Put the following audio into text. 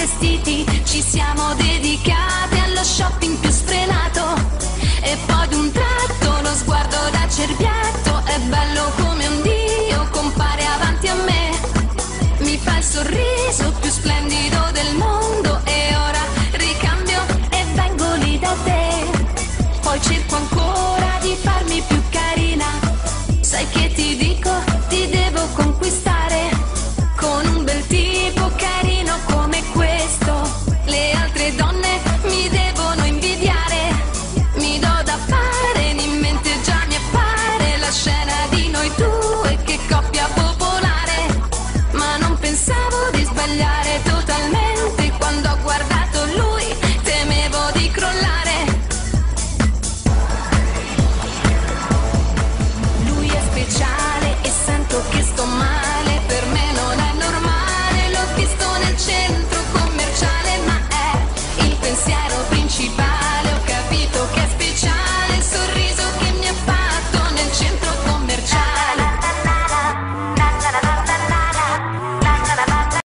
vestiti, ci siamo dedicate allo shopping più sfrenato. E poi d'un tratto lo sguardo da cerbiatto, è bello come un dio, compare avanti a me. Mi fa il sorriso più splendido del mondo e ora ricambio e vengo lì da te. Poi cerco ancora